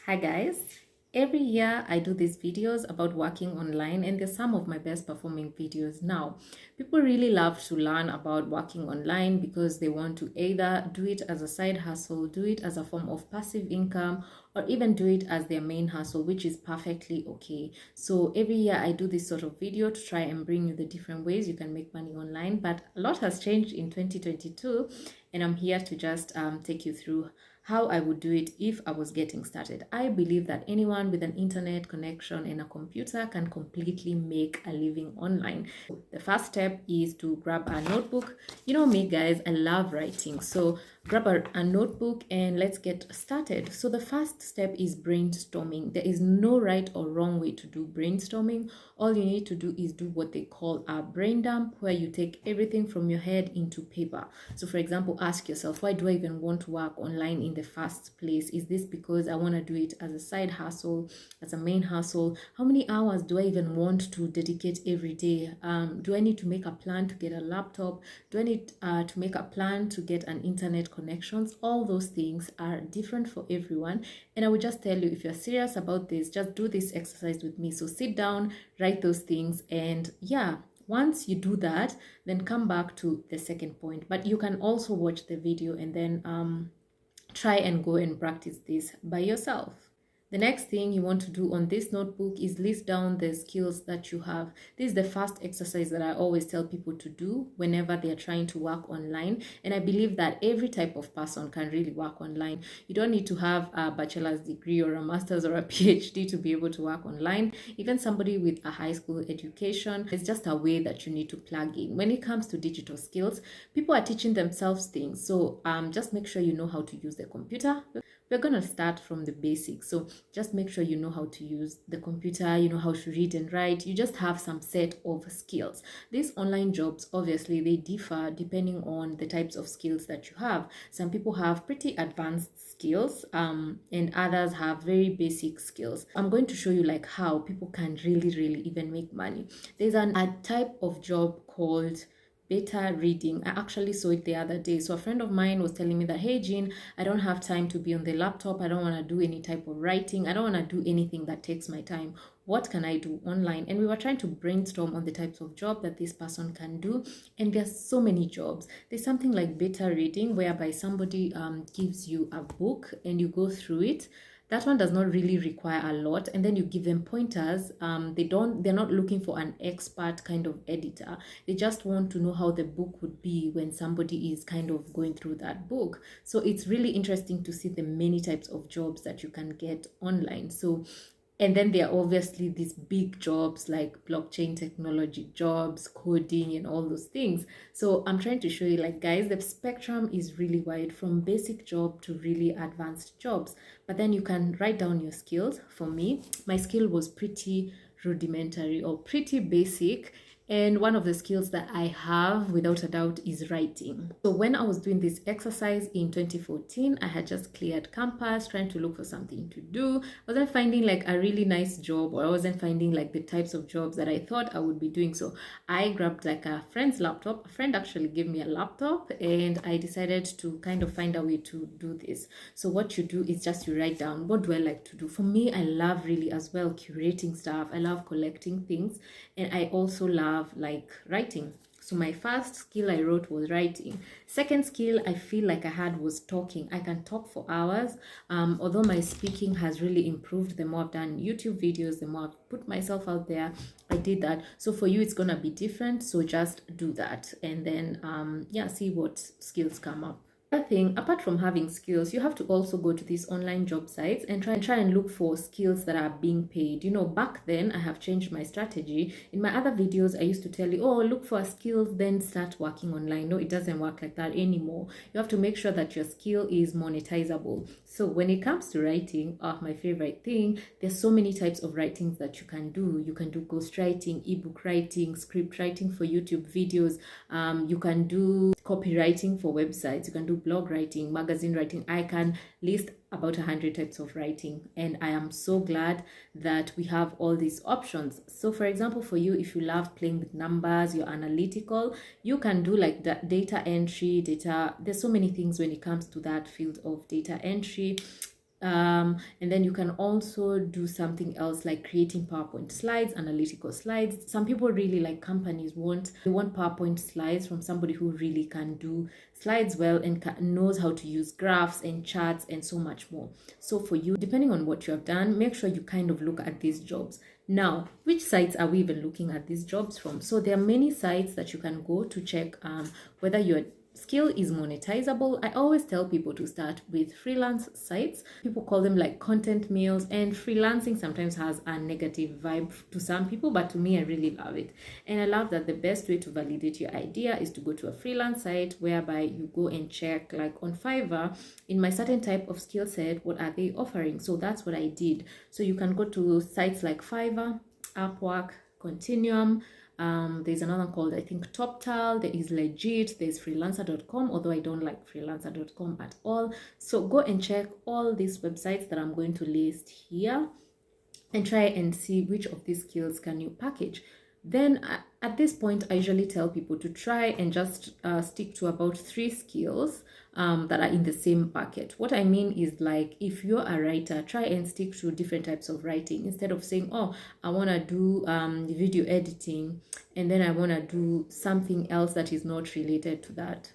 Hi guys, every year I do these videos about working online and they're some of my best performing videos now. People really love to learn about working online because they want to either do it as a side hustle, do it as a form of passive income, or even do it as their main hustle, which is perfectly okay. So every year I do this sort of video to try and bring you the different ways you can make money online, but a lot has changed in 2022 and I'm here to just take you through how I would do it if I was getting started. I believe that anyone with an internet connection and a computer can completely make a living online. The first step is to grab a notebook. You know me guys, I love writing. So grab a notebook and let's get started. So the first step is brainstorming. There is no right or wrong way to do brainstorming. All you need to do is do what they call a brain dump, where you take everything from your head into paper. So for example, ask yourself, why do I even want to work online in the first place? Is this because I want to do it as a side hustle, as a main hustle? How many hours do I even want to dedicate every day? Do I need to make a plan to get a laptop? Do I need to make a plan to get an internet connections? All those things are different for everyone, and I would just tell you, if you're serious about this, just do this exercise with me. So sit down, write those things, and yeah, once you do that, then come back to the second point. But you can also watch the video and then try and go and practice this by yourself. The next thing you want to do on this notebook is list down the skills that you have. This is the first exercise that I always tell people to do whenever they're trying to work online. And I believe that every type of person can really work online. You don't need to have a bachelor's degree or a master's or a PhD to be able to work online. Even somebody with a high school education, it's just a way that you need to plug in. When it comes to digital skills, people are teaching themselves things. So just make sure you know how to use the computer. We're going to start from the basics. So just make sure you know how to use the computer, you know how to read and write. You just have some set of skills. These online jobs, obviously, they differ depending on the types of skills that you have. Some people have pretty advanced skills and others have very basic skills. I'm going to show you like how people can really even make money. There's a type of job called beta reading. I actually saw it the other day. So a friend of mine was telling me that, hey Jean, I don't have time to be on the laptop. I don't want to do any type of writing. I don't want to do anything that takes my time. What can I do online? And we were trying to brainstorm on the types of job that this person can do. And there's so many jobs. There's something like beta reading, whereby somebody gives you a book and you go through it. That one does not really require a lot, and then you give them pointers. They're not looking for an expert kind of editor. They just want to know how the book would be when somebody is kind of going through that book. So it's really interesting to see the many types of jobs that you can get online. So and then there are obviously these big jobs like blockchain technology jobs, coding, and all those things. So I'm trying to show you, like, guys, the spectrum is really wide, from basic job to really advanced jobs. But then you can write down your skills. For me, my skill was pretty rudimentary or pretty basic. And one of the skills that I have without a doubt is writing. So when I was doing this exercise in 2014, I had just cleared campus, trying to look for something to do. I wasn't finding like a really nice job, or I wasn't finding like the types of jobs that I thought I would be doing. So I grabbed like a friend's laptop. A friend actually gave me a laptop, and I decided to kind of find a way to do this. So what you do is just you write down, what do I like to do? For me, I love really as well curating stuff. I love collecting things, and I also love like writing. So my first skill I wrote was writing. Second skill I feel like I had was talking. I can talk for hours. Although my speaking has really improved the more I've done YouTube videos, the more I've put myself out there. I did that. So for you, it's gonna be different. So just do that, and then yeah, see what skills come up. Other thing, apart from having skills, you have to also go to these online job sites and try and look for skills that are being paid. You know, back then I have changed my strategy. In my other videos, I used to tell you, oh, look for skills, then start working online. No, it doesn't work like that anymore. You have to make sure that your skill is monetizable. So when it comes to writing, my favorite thing, there's so many types of writings that you can do. You can do ghostwriting, ebook writing, script writing for YouTube videos. You can do copywriting for websites. You can do blog writing, magazine writing. I can list about 100 types of writing, and I am so glad that we have all these options. So for example, for you, if you love playing with numbers, you're analytical, you can do like data entry, there's so many things when it comes to that field of data entry. And then you can also do something else like creating PowerPoint slides, analytical slides. Some people really, like companies, they want PowerPoint slides from somebody who really can do slides well and knows how to use graphs and charts and so much more. So for you, depending on what you have done, make sure you kind of look at these jobs. Now, which sites are we even looking at these jobs from? So there are many sites that you can go to check whether your skill is monetizable. I always tell people to start with freelance sites. People call them like content mills, and freelancing sometimes has a negative vibe to some people, but to me, I really love it. And I love that the best way to validate your idea is to go to a freelance site whereby you go and check, like on Fiverr, in my certain type of skill set, what are they offering? So that's what I did. So you can go to sites like Fiverr, Upwork, Continuum. There's another one called, I think, TopTal. There is Legit. There's freelancer.com, although I don't like freelancer.com at all. So go and check all these websites that I'm going to list here and try and see which of these skills can you package. Then at this point, I usually tell people to try and just stick to about 3 skills that are in the same bucket. What I mean is, like, if you're a writer, try and stick to different types of writing instead of saying, oh, I want to do video editing and then I want to do something else that is not related to that.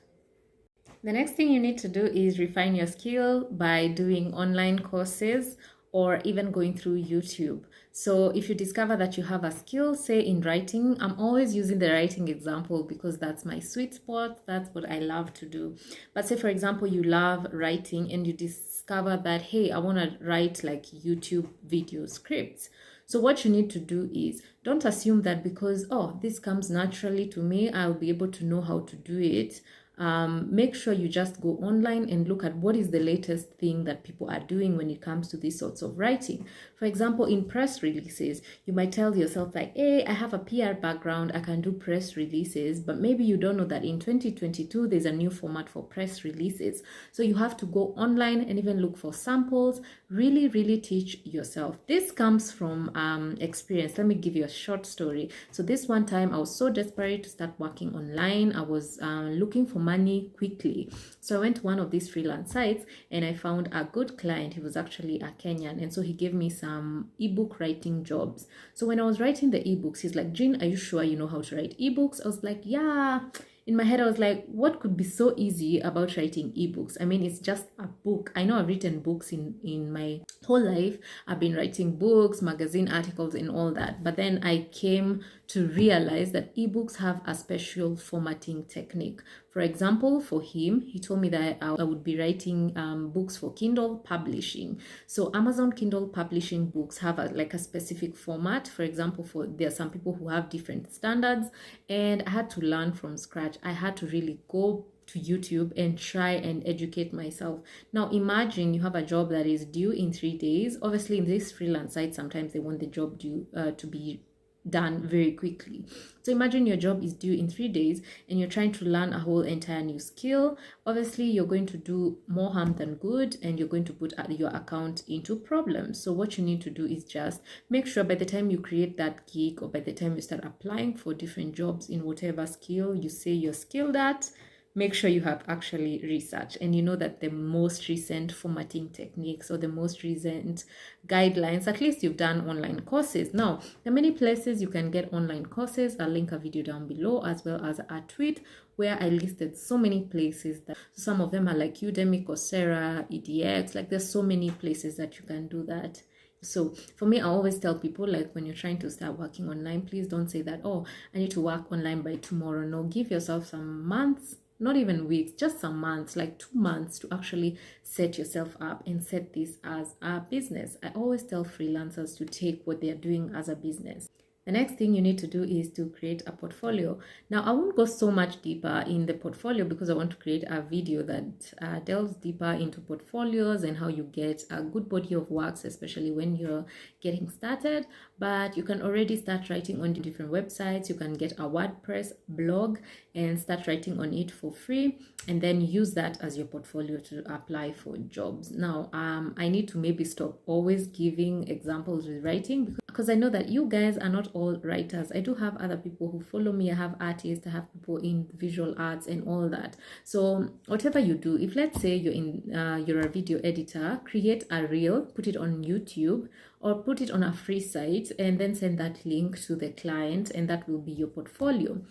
The next thing you need to do is refine your skill by doing online courses or even going through YouTube. So if you discover that you have a skill, say in writing, I'm always using the writing example because that's my sweet spot. That's what I love to do. But say, for example, you love writing and you discover that, hey, I want to write like YouTube video scripts. So what you need to do is, don't assume that because, oh, this comes naturally to me, I'll be able to know how to do it. Make sure you just go online and look at what is the latest thing that people are doing when it comes to these sorts of writing. For example, in press releases, you might tell yourself like, hey, I have a PR background, I can do press releases, but maybe you don't know that in 2022, there's a new format for press releases. So you have to go online and even look for samples, really, really teach yourself. This comes from experience. Let me give you a short story. So this one time, I was so desperate to start working online. I was looking for money quickly. So I went to one of these freelance sites and I found a good client. He was actually a Kenyan. And so he gave me some ebook writing jobs. So when I was writing the ebooks, he's like, Jean, are you sure you know how to write ebooks? I was like, yeah. In my head, I was like, what could be so easy about writing ebooks? I mean, it's just a book. I know I've written books in my whole life. I've been writing books, magazine articles, and all that. But then I came to realize that ebooks have a special formatting technique. For example, for him, he told me that I would be writing books for Kindle publishing. So Amazon Kindle publishing books have like a specific format. For example, there are some people who have different standards, and I had to learn from scratch. I had to really go to YouTube and try and educate myself. Now imagine you have a job that is due in 3 days. Obviously, in this freelance site, sometimes they want the job due to be done very quickly. So imagine your job is due in 3 days and you're trying to learn a whole entire new skill. Obviously, you're going to do more harm than good, and you're going to put your account into problems. So what you need to do is just make sure by the time you create that gig, or by the time you start applying for different jobs in whatever skill you say you're skilled at, make sure you have actually researched and you know that the most recent formatting techniques or the most recent guidelines, at least you've done online courses. Now, there are many places you can get online courses. I'll link a video down below as well as a tweet where I listed so many places. That some of them are like Udemy, Coursera, EDX. Like there's so many places that you can do that. So for me, I always tell people, like, when you're trying to start working online, please don't say that, oh, I need to work online by tomorrow. No, give yourself some months, not even weeks, just some months, like 2 months, to actually set yourself up and set this as a business. I always tell freelancers to take what they're doing as a business. The next thing you need to do is to create a portfolio. Now, I won't go so much deeper in the portfolio because I want to create a video that delves deeper into portfolios and how you get a good body of works, especially when you're getting started. But you can already start writing on different websites. You can get a WordPress blog and start writing on it for free, and then use that as your portfolio to apply for jobs. Now, I need to maybe stop always giving examples with writing because I know that you guys are not all writers. I do have other people who follow me. I have artists, I have people in visual arts and all that. So whatever you do, if let's say you're a video editor, create a reel, put it on YouTube or put it on a free site, and then send that link to the client, and that will be your portfolio.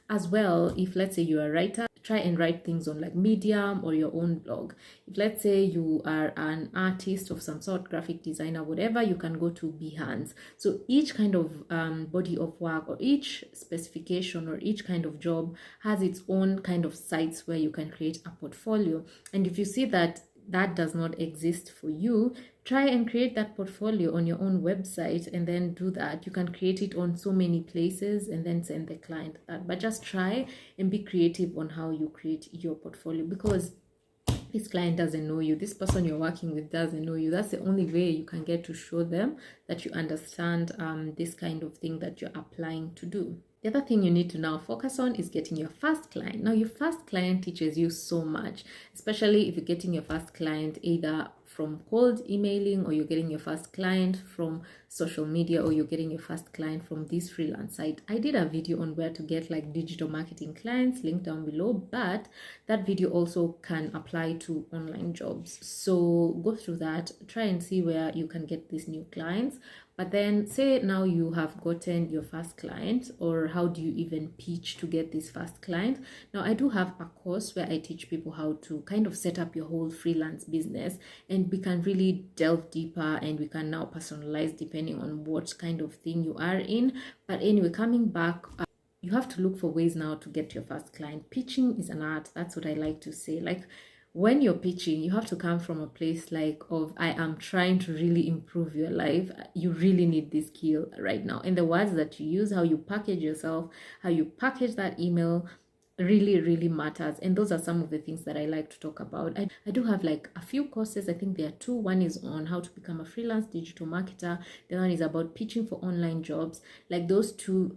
As well, if let's say you're a writer, try and write things on like Medium or your own blog. If let's say you are an artist of some sort, graphic designer, whatever, you can go to Behance. So each kind of body of work or each specification or each kind of job has its own kind of sites where you can create a portfolio. And if you see that that does not exist for you, try and create that portfolio on your own website, and then do that. You can create it on so many places and then send the client that. But just try and be creative on how you create your portfolio, because this client doesn't know you, this person you're working with doesn't know you. That's the only way you can get to show them that you understand this kind of thing that you're applying to do. The other thing you need to now focus on is getting your first client. Now, your first client teaches you so much, especially if you're getting your first client either from cold emailing, or you're getting your first client from social media, or you're getting your first client from this freelance site. I did a video on where to get like digital marketing clients, link down below, but that video also can apply to online jobs. So go through that, try and see where you can get these new clients. But then say now you have gotten your first client, or how do you even pitch to get this first client? Now, I do have a course where I teach people how to kind of set up your whole freelance business, and we can really delve deeper, and we can now personalize depending on what kind of thing you are in. But anyway, coming back, you have to look for ways now to get your first client. Pitching is an art. That's what I like to say. Like, when you're pitching, you have to come from a place like of, I am trying to really improve your life. You really need this skill right now. And the words that you use, how you package yourself, how you package that email really matters. And those are some of the things that I like to talk about. I do have like a few courses. I think there are two. One is on how to become a freelance digital marketer. The other one is about pitching for online jobs. Like those two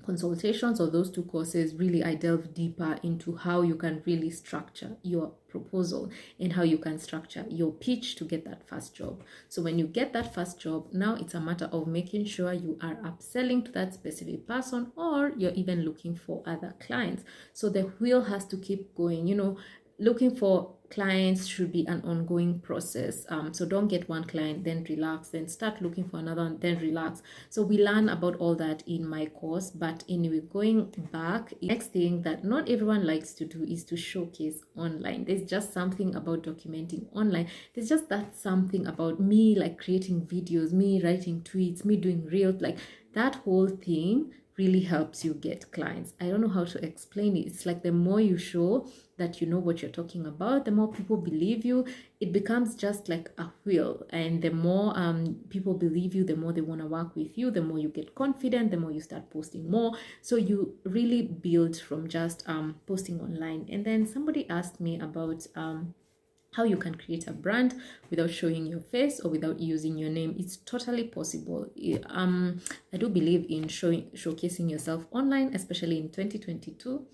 consultations, or those two courses, really I delve deeper into how you can really structure your proposal and how you can structure your pitch to get that first job. So when you get that first job, now it's a matter of making sure you are upselling to that specific person, or you're even looking for other clients. So the wheel has to keep going. You know, looking for clients should be an ongoing process. So don't get one client, then relax, then start looking for another one, then relax. So we learn about all that in my course. But anyway, going back, next thing that not everyone likes to do is to showcase online. There's just something about documenting online. There's just that something about me, like creating videos, me writing tweets, me doing reels, like that whole thing really helps you get clients. I don't know how to explain it. It's like the more you show that you know what you're talking about, the more people believe you. It becomes just like a wheel, and the more people believe you, the more they want to work with you, the more you get confident, the more you start posting more. So you really build from just posting online. And then somebody asked me about how you can create a brand without showing your face or without using your name. It's totally possible. I do believe in showcasing yourself online, especially in 2022.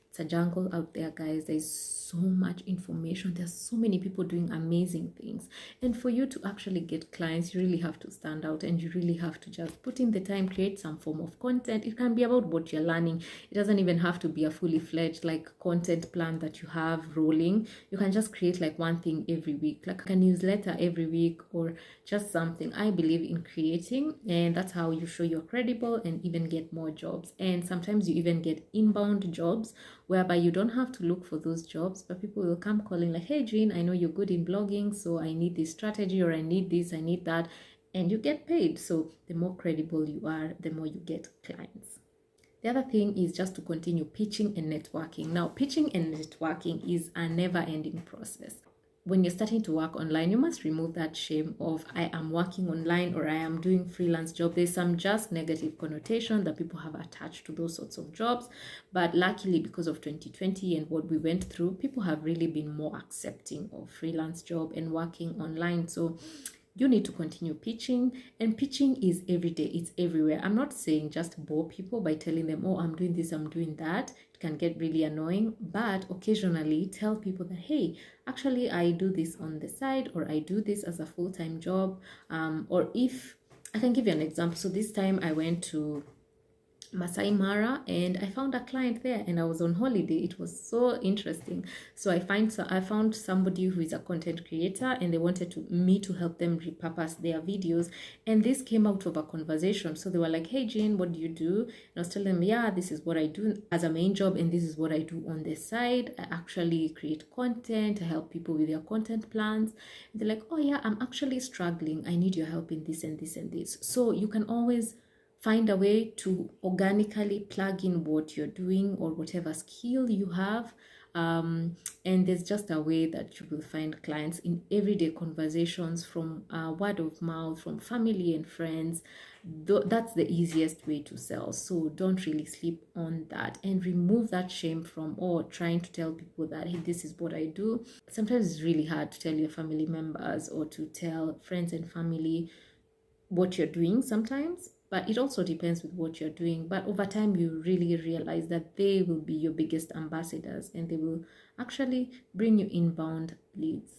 It's a jungle out there, guys. There's so much information. There's so many people doing amazing things. And for you to actually get clients, you really have to stand out, and you really have to just put in the time, create some form of content. It can be about what you're learning. It doesn't even have to be a fully fledged like content plan that you have rolling. You can just create like one thing every week, like a newsletter every week, or just something. I believe in creating, and that's how you show you're credible and even get more jobs. And sometimes you even get inbound jobs, whereby you don't have to look for those jobs, but people will come calling like, hey Jean, I know you're good in blogging, so I need this strategy, or I need this, I need that, and you get paid. So the more credible you are, the more you get clients. The other thing is just to continue pitching and networking. Now, pitching and networking is a never-ending process. When you're starting to work online, you must remove that shame of I am working online or I am doing freelance job. There's some just negative connotation that people have attached to those sorts of jobs. But luckily, because of 2020 and what we went through, people have really been more accepting of freelance job and working online. So you need to continue pitching, and pitching is every day. It's everywhere. I'm not saying just bore people by telling them, oh, I'm doing this, I'm doing that. It can get really annoying, but occasionally tell people that, hey, actually I do this on the side, or I do this as a full-time job, or if I can give you an example. So this time I went to Masai Mara and I found a client there, and I was on holiday. It was so interesting. So I found somebody who is a content creator, and they wanted me to help them repurpose their videos, and this came out of a conversation. So they were like, "Hey Jane, what do you do?" And I was telling them, "Yeah, this is what I do as a main job, and this is what I do on the side. I actually create content. I help people with their content plans." And they're like, "Oh yeah, I'm actually struggling. I need your help in this and this and this." So you can always find a way to organically plug in what you're doing or whatever skill you have. And there's just a way that you will find clients in everyday conversations, from word of mouth, from family and friends. That's the easiest way to sell. So don't really sleep on that, and remove that shame from trying to tell people that, hey, this is what I do. Sometimes it's really hard to tell your family members or to tell friends and family what you're doing sometimes, but it also depends with what you're doing. But over time, you really realize that they will be your biggest ambassadors, and they will actually bring you inbound leads.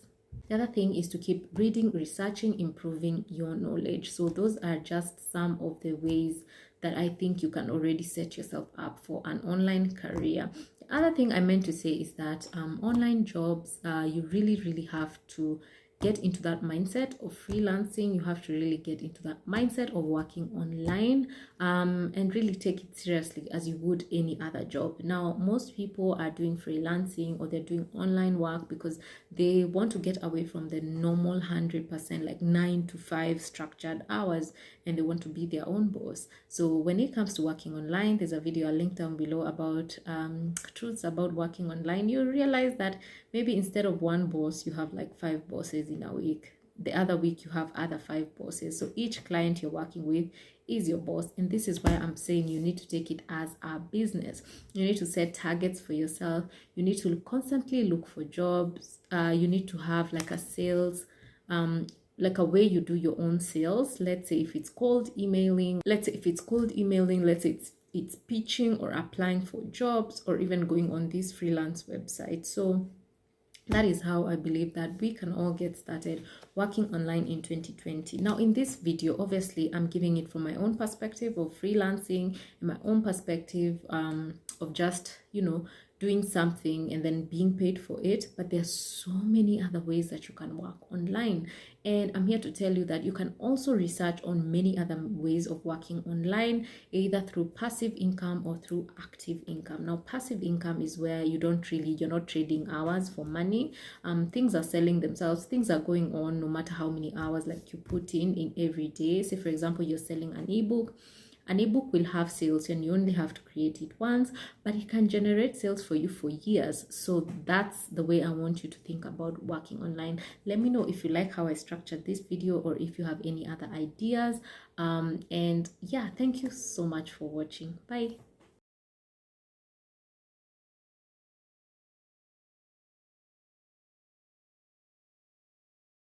The other thing is to keep reading, researching, improving your knowledge. So those are just some of the ways that I think you can already set yourself up for an online career. The other thing I meant to say is that online jobs, you really have to get into that mindset of freelancing. You have to really get into that mindset of working online, and really take it seriously as you would any other job. Now, most people are doing freelancing or they're doing online work because they want to get away from the normal 100%, like 9 to 5 structured hours, and they want to be their own boss. So when it comes to working online, there's a video I'll link down below about truths about working online. You realize that maybe instead of one boss, you have like 5 bosses in a week. The other week, you have other 5 bosses. So each client you're working with is your boss. And this is why I'm saying you need to take it as a business. You need to set targets for yourself. You need to constantly look for jobs. You need to have like a sales, like a way you do your own sales. Let's say if it's cold emailing, let's say it's pitching or applying for jobs, or even going on these freelance websites. So that is how I believe that we can all get started working online in 2020. Now, in this video, obviously, I'm giving it from my own perspective of freelancing and my own perspective of just, doing something and then being paid for it. But there's so many other ways that you can work online. And I'm here to tell you that you can also research on many other ways of working online, either through passive income or through active income. Now, passive income is where you're not trading hours for money. Things are selling themselves, things are going on no matter how many hours like you put in every day. Say, for example, you're selling an ebook. An ebook will have sales and you only have to create it once, but it can generate sales for you for years. So that's the way I want you to think about working online. Let me know if you like how I structured this video, or if you have any other ideas. And yeah, thank you so much for watching. Bye.